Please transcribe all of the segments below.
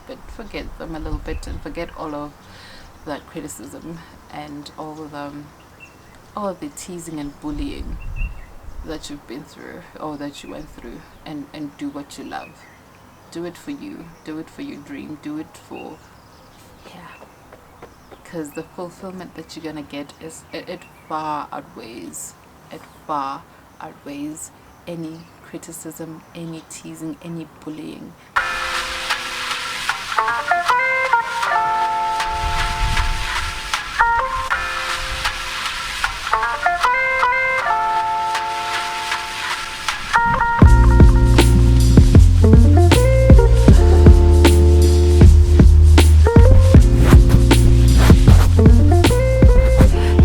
but forget them a little bit and forget all of that criticism and all of the teasing and bullying that you've been through or that you went through, and do what you love. Do it for you. Do it for your dream. Do it for, yeah. Because the fulfillment that you're gonna get it far outweighs any criticism, any teasing, any bullying.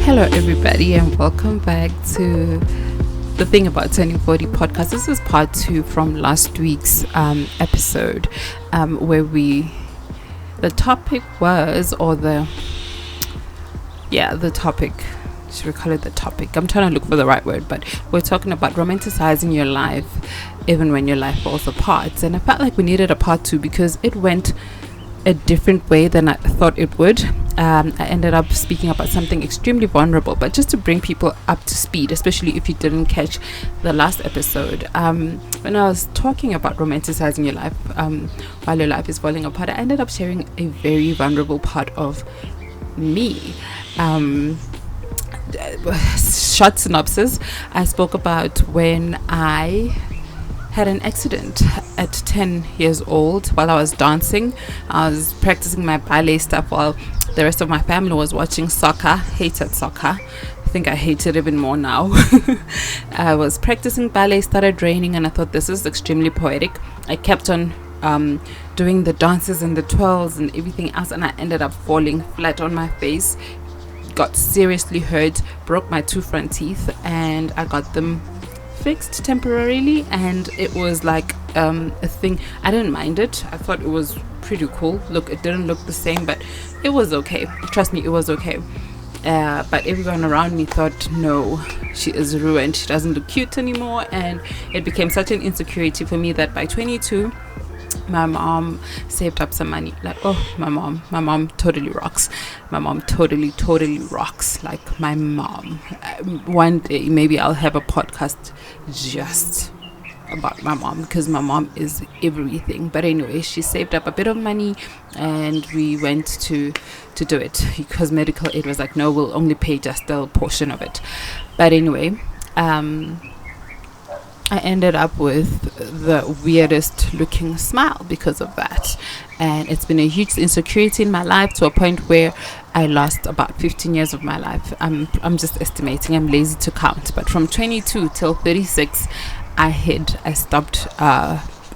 Hello, everybody, and welcome back to the Thing About Turning 40 podcast. This is part 2 from last week's episode, where the topic was, the topic, should we call it the topic? I'm trying to look for the right word, but we're talking about romanticizing your life even when your life falls apart. And I felt like we needed a part 2 because it went a different way than I thought it would. I ended up speaking about something extremely vulnerable, but just to bring people up to speed, especially if you didn't catch the last episode. When I was talking about romanticizing your life while your life is falling apart, I ended up sharing a very vulnerable part of me. Short synopsis, I spoke about when I had an accident at 10 years old while I was dancing. I was practicing my ballet stuff while the rest of my family was watching soccer. Hated soccer. I think I hate it even more now. I was practicing ballet, started raining, and I thought this is extremely poetic. I kept on doing the dances and the twirls and everything else, and I ended up falling flat on my face, got seriously hurt, broke my 2 front teeth, and I got them fixed temporarily, and it was like a thing. I didn't mind it. I thought it was pretty cool. Look, it didn't look the same, but it was okay. Trust me, it was okay. But everyone around me thought, no, she is ruined, she doesn't look cute anymore. And it became such an insecurity for me that by 22 my mom saved up some money. Like, my mom totally rocks. My mom totally rocks. Like, my mom, one day maybe I'll have a podcast just about my mom, because my mom is everything. But anyway, she saved up a bit of money and we went to do it, because medical aid was like, no, we'll only pay just a portion of it. But anyway, I ended up with the weirdest looking smile because of that. And it's been a huge insecurity in my life, to a point where I lost about 15 years of my life. I'm just estimating, I'm lazy to count, but from 22 till 36 I stopped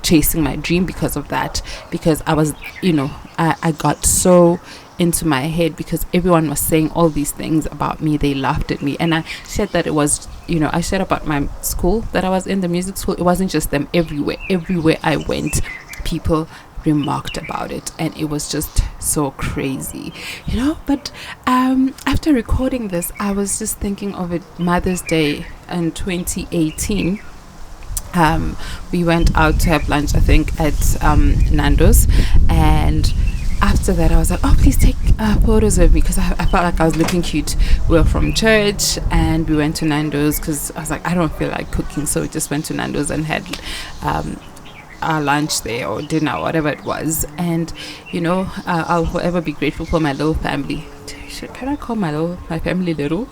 chasing my dream because of that, because I was, I got so into my head, because everyone was saying all these things about me. They laughed at me, and I said that it was, I said about my school that I was in, the music school. It wasn't just them. Everywhere I went, people remarked about it, and it was just so crazy, but after recording this, I was just thinking of it. Mother's Day in 2018, we went out to have lunch, I think, at Nando's, and after that I was like, please take photos of me, because I felt like I was looking cute. We were from church and we went to Nando's because I was like, I don't feel like cooking, so we just went to Nando's and had our lunch there, or dinner, whatever it was. And I'll forever be grateful for my little family. Can I call my family little?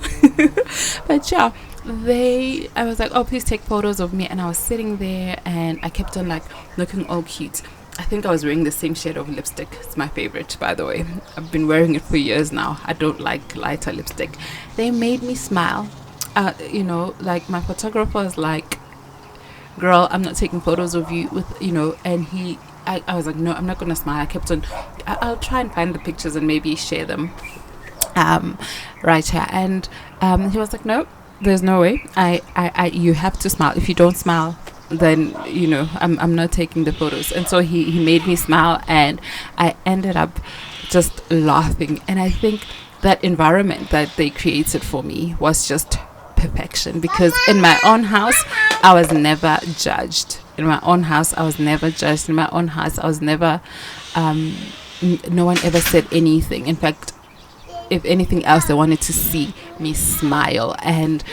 But yeah, I was like, please take photos of me, and I was sitting there and I kept on like looking all cute. I think I was wearing the same shade of lipstick. It's my favorite, by the way. I've been wearing it for years now. I don't like lighter lipstick. They made me smile. Like my photographer was like, girl, I'm not taking photos of you with, and I was like, no, I'm not going to smile. I kept on, I'll try and find the pictures and maybe share them right here. And he was like, no, there's no way. You have to smile. If you don't smile, then I'm not taking the photos. And so he made me smile, and I ended up just laughing. And I think that environment that they created for me was just perfection, because in my own house I was never judged. In my own house I was never No one ever said anything. In fact, if anything else, they wanted to see me smile. And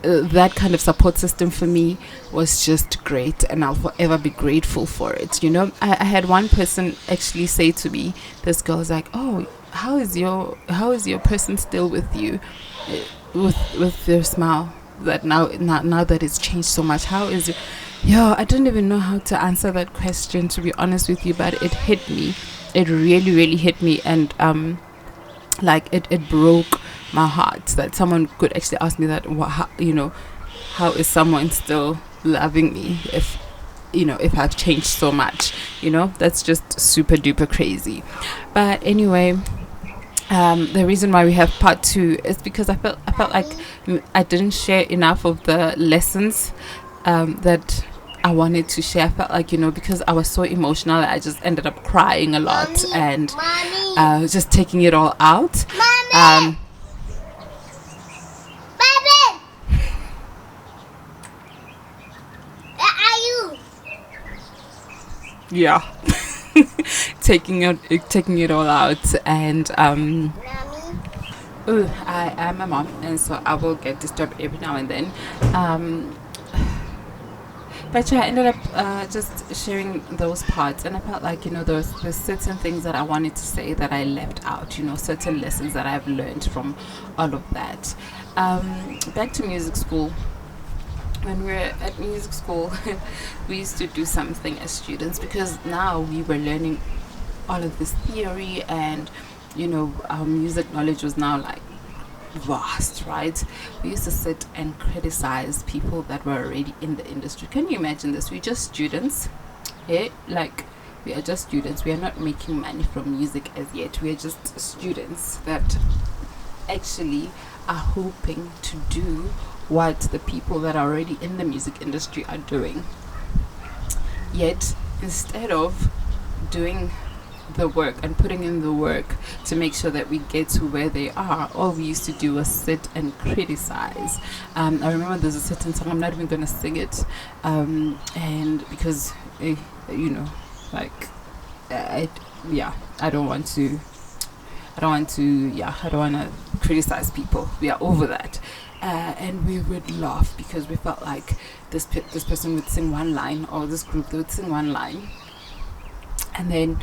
that kind of support system for me was just great, and I'll forever be grateful for it. I had one person actually say to me, this girl's like, oh, how is your person still with you, with their smile, that now that it's changed so much? How is it? I don't even know how to answer that question, to be honest with you, but it hit me. It really, really hit me. And like it broke my heart that someone could actually ask me that. How is someone still loving me if I've changed so much? That's just super duper crazy. But anyway, the reason why we have part 2 is because I felt like I didn't share enough of the lessons that I wanted to share. I felt like, because I was so emotional, I just ended up crying a lot. Mommy, and just taking it all out. Mommy. Baby. Where are you? Yeah. taking it all out. And I am a mom, and so I will get disturbed every now and then. But yeah, I ended up just sharing those parts, and I felt like, there's certain things that I wanted to say that I left out, certain lessons that I've learned from all of that. Back to music school. When we were at music school, we used to do something as students, because now we were learning all of this theory, and, our music knowledge was now like vast, right? We used to sit and criticize people that were already in the industry. Can you imagine this? We're just students, like we are just students. We are not making money from music as yet. We are just students that actually are hoping to do what the people that are already in the music industry are doing. Yet, instead of doing the work and putting in the work to make sure that we get to where they are, all we used to do was sit and criticize. I remember there's a certain song, I'm not even going to sing it, and because I don't want to criticize people. We are over that. And we would laugh because we felt like this person would sing one line, or this group, they would sing one line and then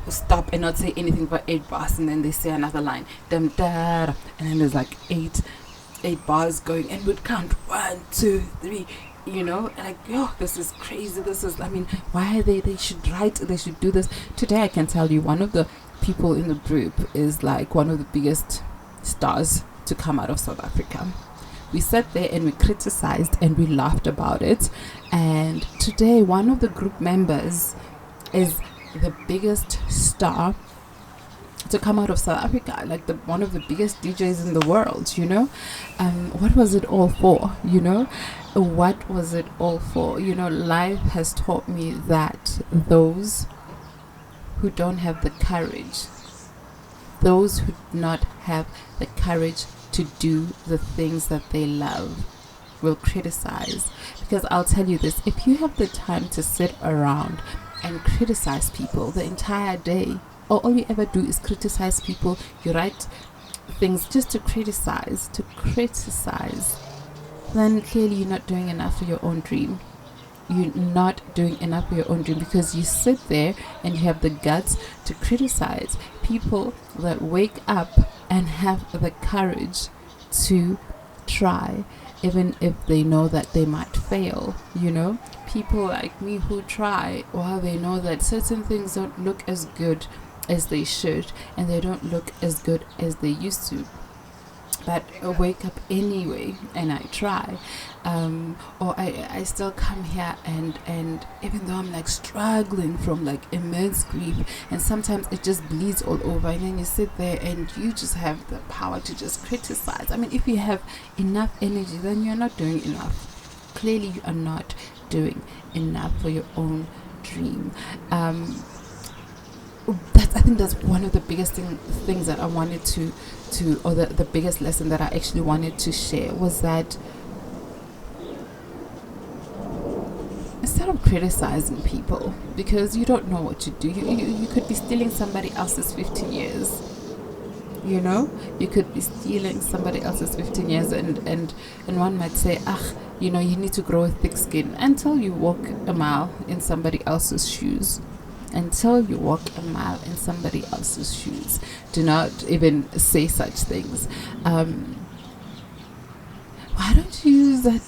stop and not say anything for 8 bars, and then they say another line, dum da, and then there's like eight bars going, and we'd count 1, 2, 3, like, this is crazy. Why they should do this. Today I can tell you, one of the people in the group is like one of the biggest stars to come out of South Africa. We sat there and we criticized and we laughed about it, and today one of the group members is the biggest star to come out of South Africa, like one of the biggest DJs in the world. What was it all for? What was it all for? Life has taught me that those who don't have the courage, those who do not have the courage to do the things that they love, will criticize. Because I'll tell you this, if you have the time to sit around and criticize people the entire day, or all you ever do is criticize people, you write things just to criticize, then clearly you're not doing enough for your own dream. You're not doing enough for your own dream, because you sit there and you have the guts to criticize people that wake up and have the courage to try, even if they know that they might fail. People like me who try while they know that certain things don't look as good as they should, and they don't look as good as they used to, but I wake up anyway and I try, or I still come here, and even though I'm like struggling from like immense grief, and sometimes it just bleeds all over, and then you sit there and you just have the power to just criticize. If you have enough energy, then you're not doing enough. Clearly you are not doing enough for your own dream. I think that's one of the biggest things that I wanted to or the biggest lesson that I actually wanted to share, was that instead of criticizing people because you don't know what you do. You could be stealing somebody else's 15 years. You know, you could be stealing somebody else's 15 years, and one might say, you need to grow a thick skin until you walk a mile in somebody else's shoes. Until you walk a mile in somebody else's shoes. Do not even say such things. Why don't you use that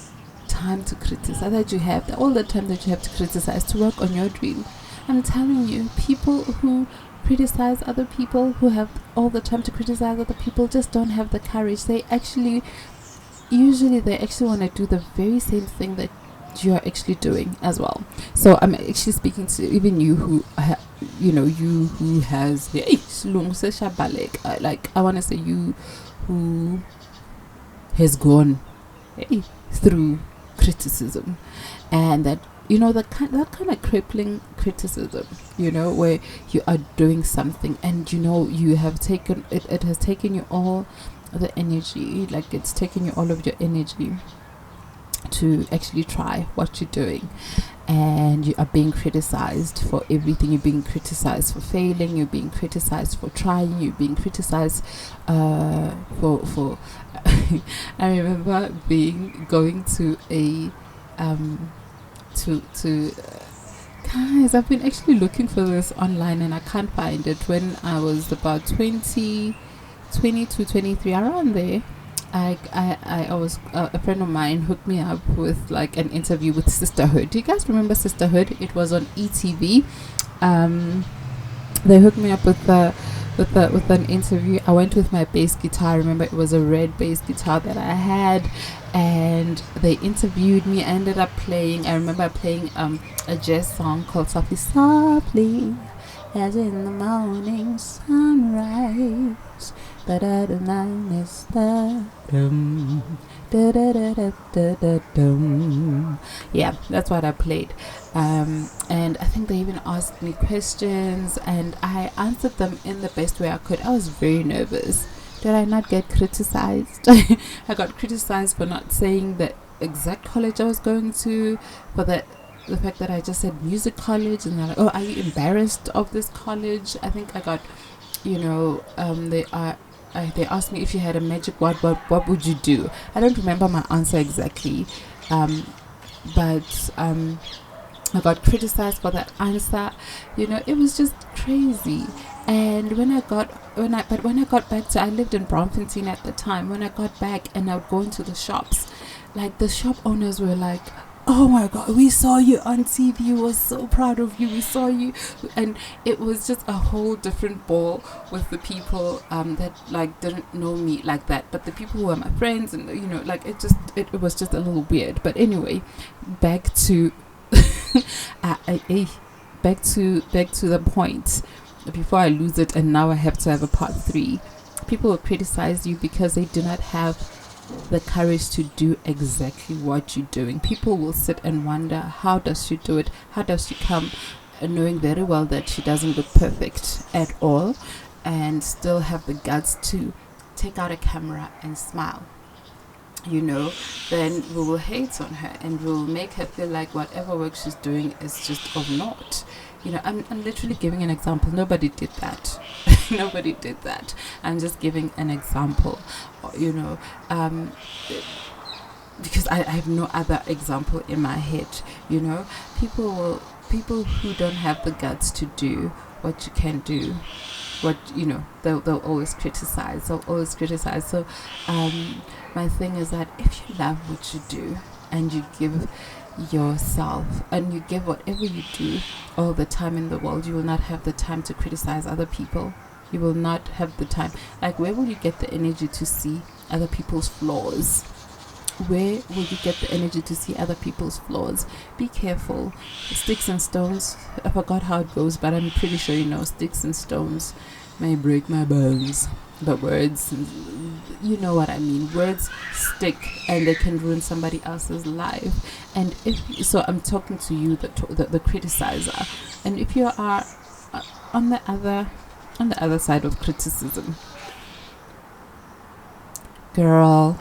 time to criticize that you have, all the time that you have to criticize to work on your dream? I'm telling you, people who criticize other people, who have all the time to criticize other people, just don't have the courage. They actually want to do the very same thing that you are actually doing as well. So I'm actually speaking to even you who you who has like, I want to say you who has gone through criticism, and that that kind of crippling criticism, where you are doing something and you have taken it has taken you all the energy, like it's taken you all of your energy to actually try what you're doing, and you are being criticized for everything. You're being criticized for failing, you're being criticized for trying, you're being criticized for I remember going to a guys, I've been actually looking for this online and I can't find it. When I was about 22, 23, around there, I was a friend of mine hooked me up with like an interview with Sisterhood. Do you guys remember Sisterhood? It was on ETV. They hooked me up with an interview. I went with my bass guitar. I remember it was a red bass guitar that I had, and they interviewed me. I ended up playing. I remember playing a jazz song called "Softly, Softly, as in the morning sunrise." Da da da da da da da da. Yeah, that's what I played. And I think they even asked me questions, and I answered them in the best way I could. I was very nervous. Did I not get criticized? I got criticized for not saying the exact college I was going to, for the fact that I just said music college, and they're like, "Oh, are you embarrassed of this college?" I think I got, they asked me if you had a magic word, what would you do? I don't remember my answer exactly, but I got criticized for that answer. It was just crazy. And when I got back to, I lived in Braamfontein at the time. When I got back and I would go into the shops, like the shop owners were like, "Oh my God, we saw you on TV. We were so proud of you. We saw you." And it was just a whole different ball with the people that like didn't know me like that. But the people who were my friends, and it was just a little weird. But anyway, back to back to the point before I lose it, and now I have to have a part 3. People will criticize you because they do not have the courage to do exactly what you're doing. People will sit and wonder, how does she do it? How does she come, knowing very well that she doesn't look perfect at all, and still have the guts to take out a camera and smile? Then we will hate on her and we'll make her feel like whatever work she's doing is just of naught. I'm literally giving an example. Nobody did that. Nobody did that. I'm just giving an example, because I have no other example in my head. People who don't have the guts to do what you can do, they'll always criticize. So my thing is that if you love what you do and you give yourself and you give whatever you do all the time in the world, you will not have the time to criticize other people. You will not have the time. Like, where will you get the energy to see other people's flaws? Where will you get the energy to see other people's flaws? Be careful. Sticks and stones, I forgot how it goes, but I'm pretty sure sticks and stones may break my bones, but words, you know what I mean. Words stick and they can ruin somebody else's life. And so I'm talking to you, the criticizer, and if you are on the other side of criticism, girl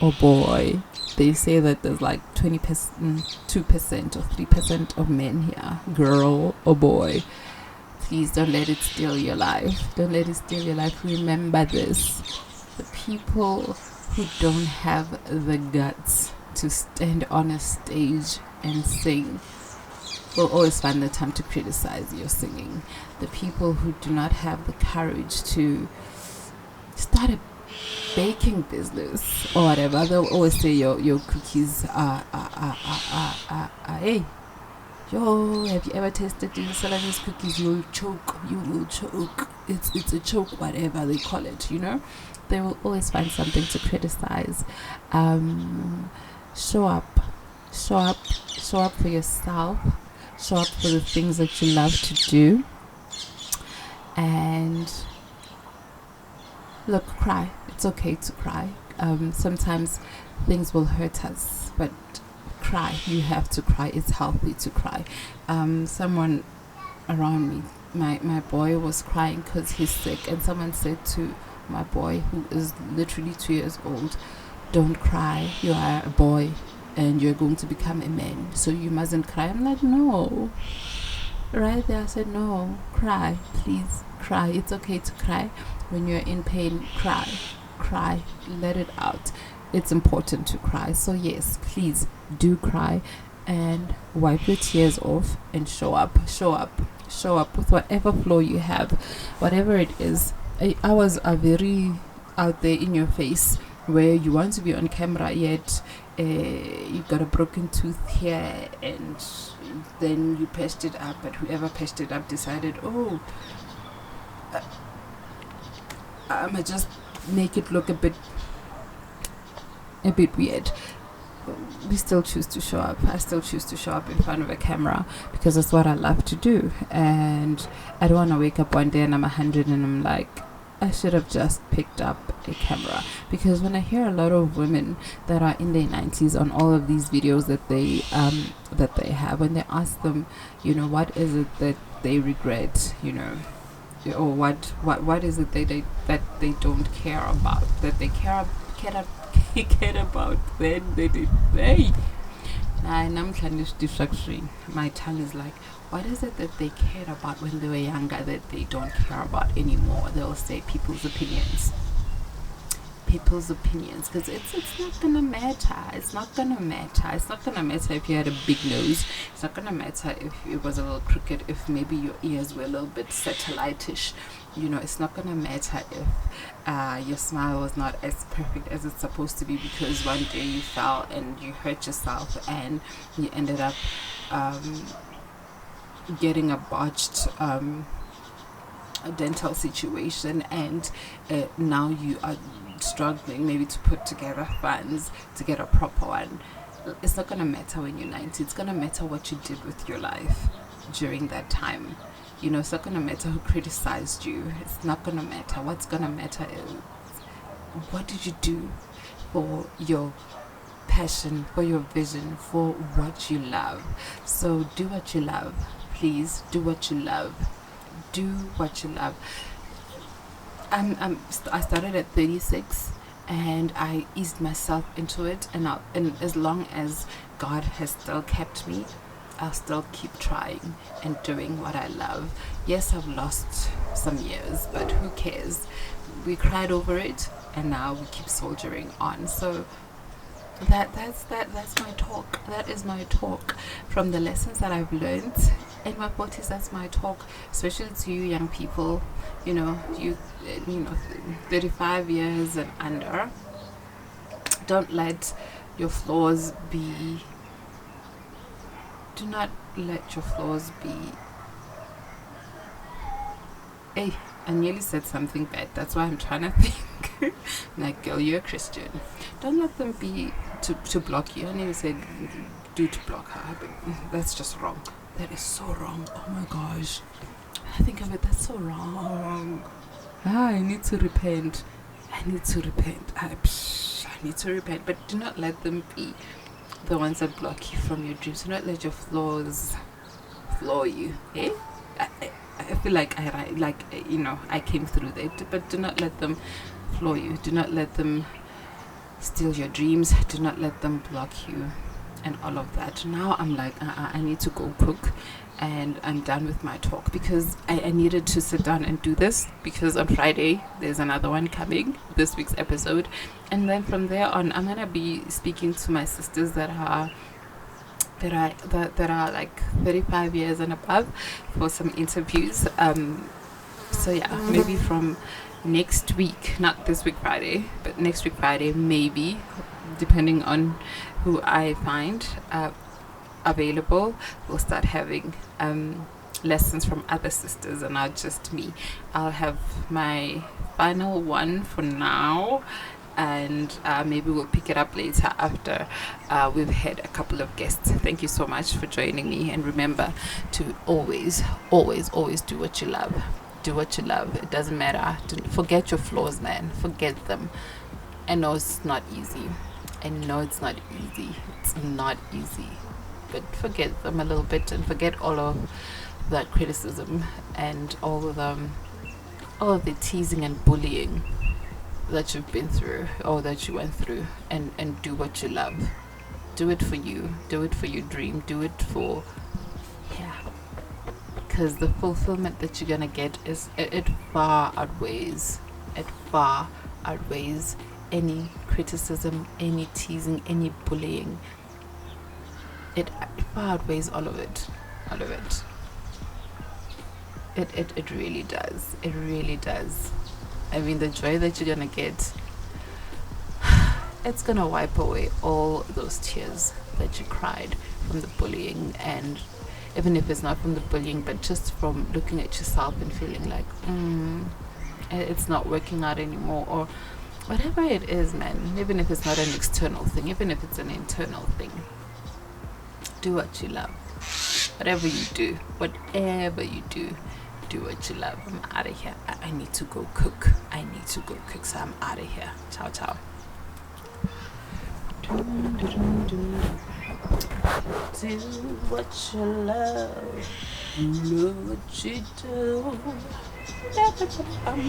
or boy, they say that there's like 20%, 2% or 3% of men here, girl or boy. Please don't let it steal your life. Don't let it steal your life. Remember this. The people who don't have the guts to stand on a stage and sing will always find the time to criticize your singing. The people who do not have the courage to start a baking business or whatever, they'll always say your cookies are hey, yo, have you ever tasted the Celanese cookies? You'll choke. You will choke. It's a choke, whatever they call it, you know? They will always find something to criticize. Show up. Show up. Show up for yourself. Show up for the things that you love to do. And look, cry. It's okay to cry. Sometimes things will hurt us, but cry. You have to cry. It's healthy to cry. Someone around me, my boy was crying because he's sick, and someone said to my boy, who is literally 2 years old, don't cry. You are a boy and you're going to become a man, so you mustn't cry. I'm like, no. Right there I said, no, cry, please cry. It's okay to cry. When you're in pain, cry, let it out. It's important to cry. So yes, please do cry and wipe your tears off and show up with whatever flaw you have, whatever it is. Hours are very out there in your face, where you want to be on camera, yet you've got a broken tooth here, and then you patched it up, but whoever patched it up decided, I'ma just make it look a bit weird. We still choose to show up. I still choose to show up in front of a camera because that's what I love to do. And I don't want to wake up one day and I'm 100 and I'm like, I should have just picked up a camera. Because when I hear a lot of women that are in their 90s on all of these videos that they have, when they ask them, you know, what is it that they regret, you know, or what is it that they don't care about, that they care about, then they did. Hey, my tongue is like, what is it that they cared about when they were younger that they don't care about anymore? They'll say people's opinions, because it's not gonna matter. It's not gonna matter if you had a big nose. It's not gonna matter if it was a little crooked, if maybe your ears were a little bit satellite-ish. You know, it's not gonna matter if your smile was not as perfect as it's supposed to be, because one day you fell and you hurt yourself and you ended up getting a botched dental situation, and now you are struggling maybe to put together funds to get a proper one. It's not gonna matter when you're 90. It's gonna matter what you did with your life during that time. You know, it's not gonna matter who criticized you. It's not gonna matter. What's gonna matter is, what did you do for your passion, for your vision, for what you love? So do what you love. Please do what you love. Do what you love. I started at 36 and I eased myself into it, and as long as God has still kept me, I'll still keep trying and doing what I love. Yes, I've lost some years, but who cares? We cried over it and now we keep soldiering on. So that's my talk. That is my talk from the lessons that I've learned in my 40s. That's my talk, especially to you young people, you know 35 years and under. Don't let your flaws be do not let your flaws be hey, I nearly said something bad, that's why I'm trying to think. Like, girl, you're a Christian. Don't let them be to block you. I never said do to block her, but that's just wrong. That is so wrong. Oh my gosh, I think of it, that's so wrong. I need to repent. I need to repent. But do not let them be the ones that block you from your dreams. Do not let your flaws floor you. I feel like I came through that, but do not let them floor you. Do not let them steal your dreams, do not let them block you, and all of that. Now I'm like, I need to go cook, and I'm done with my talk because I needed to sit down and do this, because on Friday there's another one coming, this week's episode, and then from there on I'm gonna be speaking to my sisters that are like 35 years and above for some interviews. So yeah, maybe from next week, not this week Friday, but next week Friday, maybe, depending on who I find available, we'll start having lessons from other sisters and not just me. I'll have my final one for now, and maybe we'll pick it up later after we've had a couple of guests. Thank you so much for joining me, and remember to always do what you love. Do what you love. It doesn't matter. Forget your flaws, man. Forget them. I know it's not easy. It's not easy, but forget them a little bit and forget all of that criticism and all of the teasing and bullying that you've been through or that you went through, and do what you love. Do it for you. Do it for your dream. Do it for, yeah, because the fulfillment that you're gonna get is it far outweighs any criticism, any teasing, any bullying. It far outweighs all of it. It really does. It really does. I mean, the joy that you're gonna get, it's gonna wipe away all those tears that you cried from the bullying, and even if it's not from the bullying, but just from looking at yourself and feeling like it's not working out anymore, or whatever it is, man. Even if it's not an external thing, even if it's an internal thing, do what you love. Whatever you do, do what you love. I'm out of here. I need to go cook. So I'm out of here. Ciao, ciao. Do what you love. Do what you do. I'm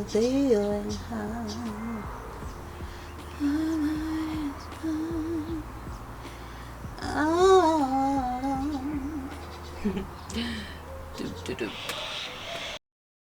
feeling high. Do.